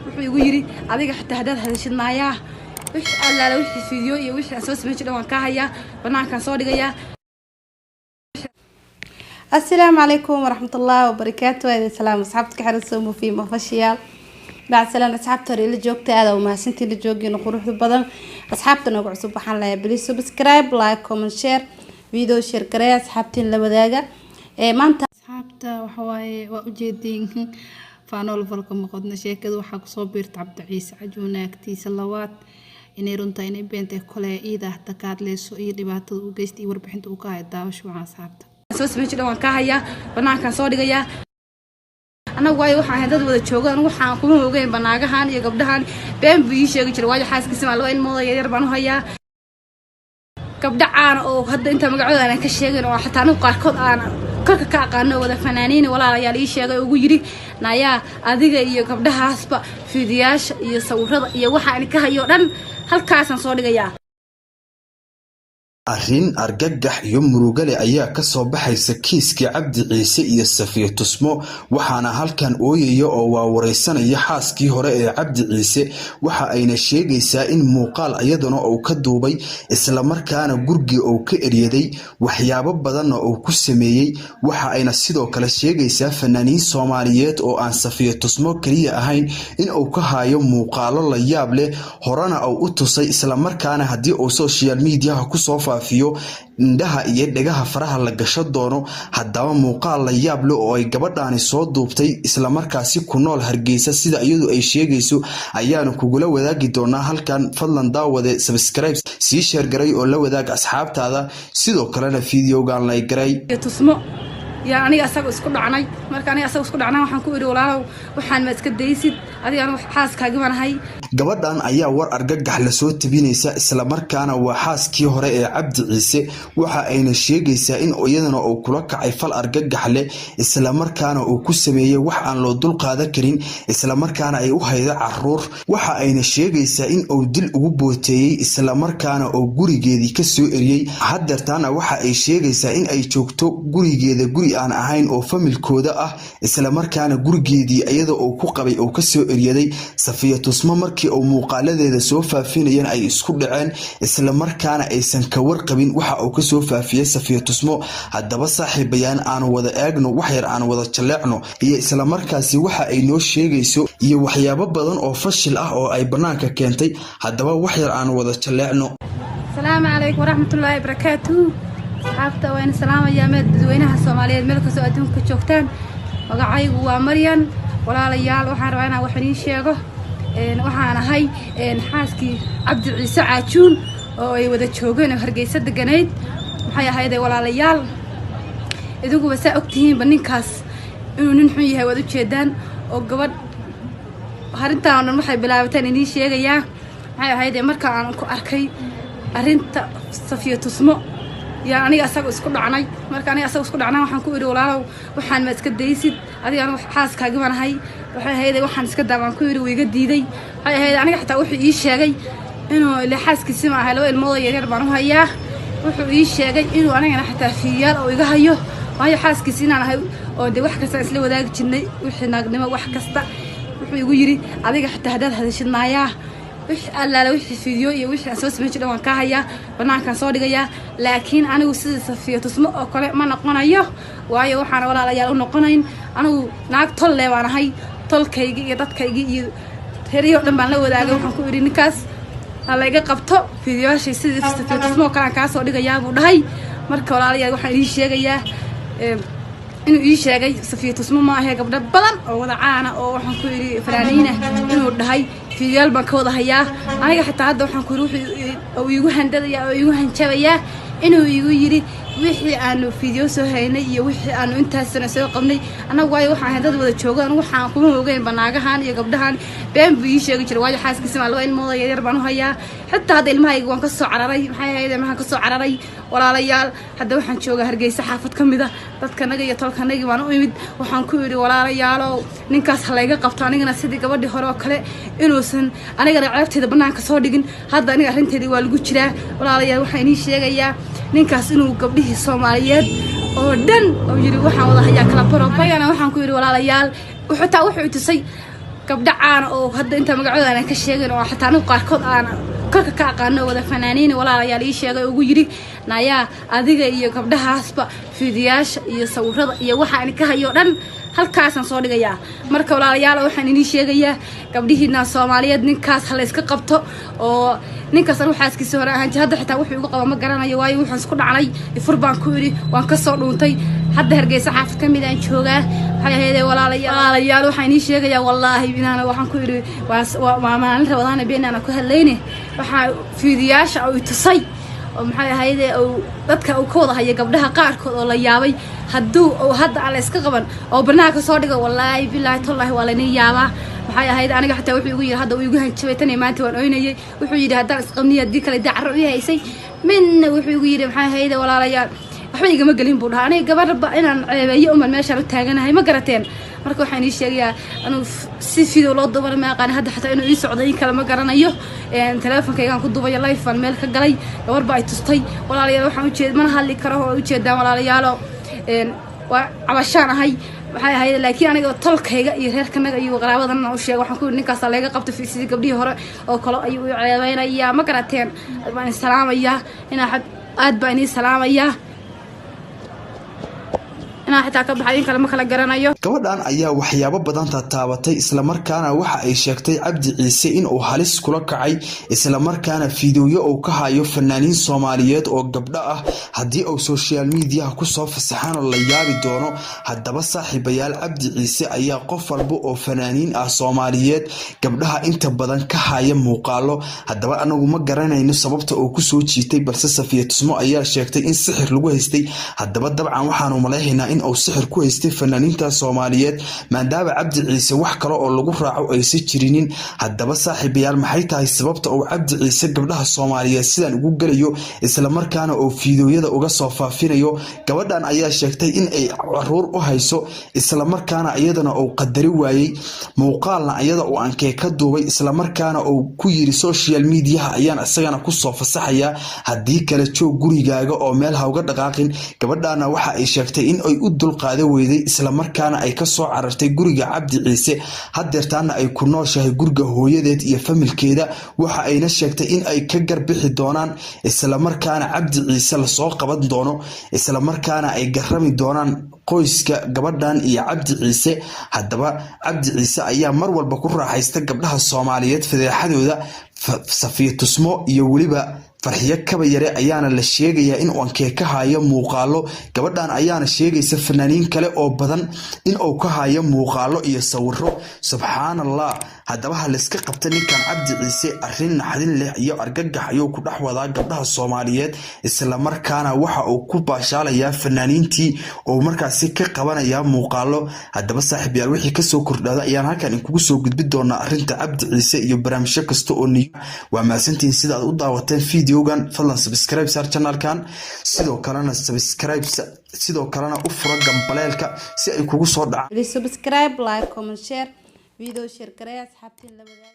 wuxuu igu yiri adiga xitaa hadaad hadashid maayaa wix allaala wixii fiidyo iyo wixii aan soo sameeyay jidhan waan ka hayaa banaankan soo dhigayaa. السلام عليكم ورحمة الله وبركاته. هذا السلام أصحابتك حرصوا في مفشيال بعد سلام أصحابتي اللي جوكت هذا وما سنتي اللي جوجي نقول بدل أصحابتنا نقول سبحان الله بليز سبسكرايب لايك كومنت شير فيديو شير كريه أصحابتي اللي بداجة ما أنت أصحابته وحواي وأجدين فانول فلكم قدنا شيء كذا وحق صبر عبد عيسى عجونا كتي سلوات inay runta inay beentay kale iida takaad leeso iyo dhibaatada u geystay warbixinta uu ka hay daawasho waxaan saabta soo sameeyay jidhan waan ka hayaa banaankan soo dhigayaa. anagu way waxaan dad wada joogaan waxaan kuma ogeyn banaagahan iyo gabdhahan been bii sheegi jiray waayo xaaskiisa ma loo ilmooda yar baan u hayaa gabdha aan oo hadda inta magacooda aan ka sheegin oo xataa anigu qaarkood aan kolka ka aqaano wada fanaaniin walaalayaal ii sheegay ugu yiri naayaa adiga iyo gabdhahaasba fiidiyaasha iyo sawirada iyo waxa aan ka hayo dhan halkaasan soo dhigayaa. arrin argagax iyo murugale ayaa ka soo baxaysa kiiskii Cabdi Ciise iyo Safiya Tusmo waxaana halkan ooyaya oo waa wareysanaya xaaskii hore ee Cabdi Ciise waxa ayna sheegaysaa in muuqaal ayadana uu ka duubay isla markaana gurigii uu ka eriyaday waxyaabo badan oo uu ku sameeyay waxa ayna sidoo kale sheegaysaa fanaaniin Soomaaliyeed oo aan Safiya Tusmo kaliya ahayn in uu ka hayo muuqaalo la yaab leh horena uu u tusay isla markaana hadii uu social media ku soo faafiyo indhaha iyo dhagaha faraha la gasho doono haddaba muuqaal la yaab leh oo ay gabadhaani soo duubtay isla markaasi ku nool Hargeysa sida iyadu ay sheegayso ayaanu kugula wadaagi doonaa halkan fadlan daawade subscribe si share garay oo la wadaag asxaabtaada sidoo kalena fiidiyogan la garay Tusmo yaa aniga asaga isku dhacnay marka aniga asaga isku dhacnaa waxaan ku iri walaalow waxaan ma iska daysid adiga aniga xaaskaaga banahay. gabadhan ayaa war argagax la soo tabinaysa isla markaana waa xaaskii hore ee Cabdi Ciise waxa ayna sheegaysaa in iyadana uu kula kacay fal argagax leh isla markaana uu ku sameeyay wax aan loo dul qaadan karin isla markaana ay u haydo caruur waxa ayna sheegaysaa in uu dil ugu booteeyay isla markaana uu gurigeedii ka soo eriyay haddeertaana waxa ay sheegaysaa in ay joogto gurigeeda guri aan ahayn oo familkooda ah isla markaana gurigeedii iyada oo ku qabay oo ka soo eriyaday. Safiya Tusmo markii uu muuqaaladeeda soo faafinayeen ay isku dhaceen isla markaana aysan ka warqabin waxa uu ka soo faafiyay Safiya Tusmo haddaba saaxiibayaan aan wada eegno wax yar aan wada jaleecno iyo isla markaasi waxa ay noo sheegayso iyo waxyaabo badan oo fashil ah oo ay banaanka keentay haddaba wax yar aan wada jaleecno. Assalaamu calaykum waraxmatullaahi wabarakaatuh. asxaabta waan salaamayaa dadweynaha Soomaaliyeed meel kasta oo adduunka joogtaan magacaygu waa Maryan walaalayaal waxaan rabaa inaan wax idin sheego waxaan ahay xaaskii Cabdi Ciise Caajuun oo ay wada joogeen Hargeysa deganayd maxay ahayd walaalayaal idigu wasa ogtihiin ninkaas inuu nin xun yahay wada jeedaan oo gabadh harintaan waxay bilaabateen inii sheegayaa maxay ahayd marka aan ku arkay arinta Safiya Tusmo yaa aniga asaga isku dhacnay marka aniga asaga isku dhacnaa waxaan ku iri walaalow waxaan ma iska daysid adiga aniga xaaskaaga banahay waxay ahayd waxaan iska daabaan ku iri wiiga diiday waxay ahayd aniga xitaa wuxuu ii sheegay inuu ila xaaskiisa ma ahay loo ilmooda yar baan u hayaa wuxuu ii sheegay inuu aniga xitaa fiiyaal oo iga hayo waayo xaaskiisa inaan ahay oo de wax kasta isla wadaagi jirnay wixii naagnimo wax kasta wuxuu igu yiri adiga xitaa hadaad hadashid maayaa wix allaala wixii fiidyo iyo wixii aan soo sameeyay jidhan waan ka hayaa banaankan soo dhigayaa laakiin anigu sida Safiya Tusmo oo kale ma noqonayo waayo waxaan walaalayaal u noqonayn anigu naag tol leh waan ahay tolkayga iyo dadkayga iyo heriyo dhan baan la wadaagay waxaan ku iri ninkaas la iga qabto fiidyoyaashay sida Safiya Tusmo kale aan ka soo dhigayaa buu dhahay marka walaalayaal waxaan ii sheegayaa inuu ii sheegay Safiya Tusmo ma ahay gabdho badan oo wada caana oo waxaan ku iri fanaaniina inuu dhahay fiidiyaal baan ka wada hayaa aniga xitaa hadda waxaan ku iri wuxuu igu handadaya oo igu hanjabaya inuu igu yiri wixii aanu fiidyo soo haynay iyo wixii aanu intaas soo qabnay anagu way waxaan dad wada joogaan waxaan kuma ogeyn banaagahan iyo gabdhahan been bii sheegi jiray waayo xaaskiisa ma loo ilmooda yar baan u hayaa xitaa hadda ilmahayga waan ka soo cararay maxay ahayd ilmaha ka soo cararay walaalayaal hadda waxaan joogaa Hargeysa xaafad kamida dadkanaga iyo tolkanaga waan u imid waxaan ku iri walaalayaal ninkaas la iga qabto anigana sidii gabadhii hore oo kale inuusan anigana ceebteeda banaanka soo dhigin hadda aniga arinteedii waa lagu jiraa walaalayaal waxaan inii sheegayaa ninkaas inuu gabdhihii Soomaaliyeed oo dhan oo yiri waxaan wada hayaa kala baro bayana waxaan ku iri walaalayaal wuxuu taa wuxuu tusay gabdha caan oo hadda inta magacooda aan ka sheegin oo xataa anigu qaarkood aan korka ka aqaano wada fanaaniin walaalayaal ii sheegay ugu yiri naayaa adiga iyo gabdhahaasba fiidiyaasha iyo sawirada iyo waxa aan ka hayo dhan halkaasaan soo dhigayaa marka walaalayaal waxaan idin sheegayaa gabdhihiina Soomaaliyeed ninkaas hal iska qabto oo ninkaas ruuxaaskiisa hore ahaan hadda xitaa wuxuu ugu qaba ma garanayo waayo wuxuu isku dhacnay ifur baan ku iri waan ka soo dhuuntay hadda Hargeysa xaafad kamid aan joogaa waxay ahaydee walaalayaal waxaan idin sheegayaa wallaahi inaana waxaan ku iri waa maalin Ramadaan beenana ku hadlayne waxa fiidiyaasha oo tusay oo maxay ahaydee oo dadka uu ka wada hayay gabdhaha qaarkood oo la yaabay hadduu oo hadda aan la iska qaban oo barnaamijka soo dhigo wallaahi billahi tallahi waa la yaabaa waxay ahayd aniga xataa wuxuu igu yiri hadda uu igu hanjabay tan maanta waan oynayay wuxuu yiri hadda isqabniya dii kale dacro u haysay min wuxuu igu yiri maxay ahayd walaalayaal waxba igama galin buu dhahay aniga gabarba inaan ceebeeyo uma meesha u taaganahay ma garateen marka waxaan ii sheegayaa anuu si fiido loo dubar ma aqaan hadda xataa inuu ii socday in kale ma garanayo teleefankaygaan ku duubay live aan meel ka galay gabar baa ay tustay walaalayaal waxaan u jeed mana hadli karo oo u jeedaan walaalayaal waa cabashaan ahay waxay ahayd laakiin aniga tolkayga iyo reerkanaga iyo qaraabadana u sheegay waxaan ku ninkaas laga qabto fiisidii gabdhihii hore oo kale ayuu u ceebeynaya ma garateen baan salaamaya ina aad baan ii salaamaya gabadhan ayaa waxyaabo badan taabatay isla markaana waxa ay sheegtay Cabdi Ciise in uu halis kula kacay isla markaana fiidiyo uu ka hayo fanaaniin Soomaaliyeed oo gabdha ah hadii uu social media ku soo fasaxaan la yaabi doono hadaba saaxiibayaal Cabdi Ciise ayaa qof walba oo fanaaniin ah Soomaaliyeed gabdhaha inta badan ka haya muuqaalo hadaba anagu ma garanayno sababta uu ku soo jiitay balse Safiya Tusmo ayaa sheegtay in sixir lagu haystay hadaba dabcan waxaanu maleeynaa in uu sixir ku haystay fanaaniinta Soomaaliyeed maadaama Cabdi Ciise wax kale oo lagu raaco ay si jirinin hadaba saaxiibayaal maxay tahay sababta uu Cabdi Ciise gabdhaha Soomaaliyeed sidaan ugu galayo isla markaana oo fiidiyoyada uga soo faafinayo gabadhan ayaa sheegtay in ay caruur u hayso isla markaana iyadana uu qadari waayay muuqaalna iyada oo aan ka duubay isla markaana uu ku yiri social media ayaan asagana ku soo fasaxaya hadii kale joog gurigaaga oo meel ha uga dhaqaaqin gabadhana waxa ay sheegtay in ay u dulqaado weyday isla markaana ay ka soo carartay guriga Cabdi Ciise hadeertaana ay ku nooshahay guriga hooyadeed iyo familkeeda waxa ayna sheegtay in ay ka garbixi doonaan isla markaana Cabdi Ciise la soo qaban doono isla markaana ay garami doonaan qoyska gabadhan iyo Cabdi Ciise hadaba Cabdi Ciise ayaa mar walba ku raaxaysta gabdhaha Soomaaliyeed fadeexadooda Safiya Tusmo iyo waliba farxiyo kaba yare ayaana la sheegayaa in uu ka hayo muuqaalo gabadhan ayaana sheegaysa fanaaniin kale oo badan in uu ka hayo muuqaalo iyo sawiro subhanallah hadaba hal iska qabta ninkan Cabdi Ciise arrin naxdin leh iyo argagax ayuu ku dhaxwadaa gabdhaha Soomaaliyeed isla markaana waxa uu ku baashaalaya fanaaniintii oo markaas ka qabanaya muuqaalo hadaba saaxiibayaal wixii ka soo kordhada ayaan halkan kugu soo gudbin doonaa arrinta Cabdi Ciise iyo barnaamijyo kasta oo waa maasantiin sida aad u daawateen fiidiyogan fadlan subscribe sar channelkan sidoo kalena u furo gambaleelka si ay kugu soo dhacaan subscribe like comment share video share gareey asxaabtiin la wadaag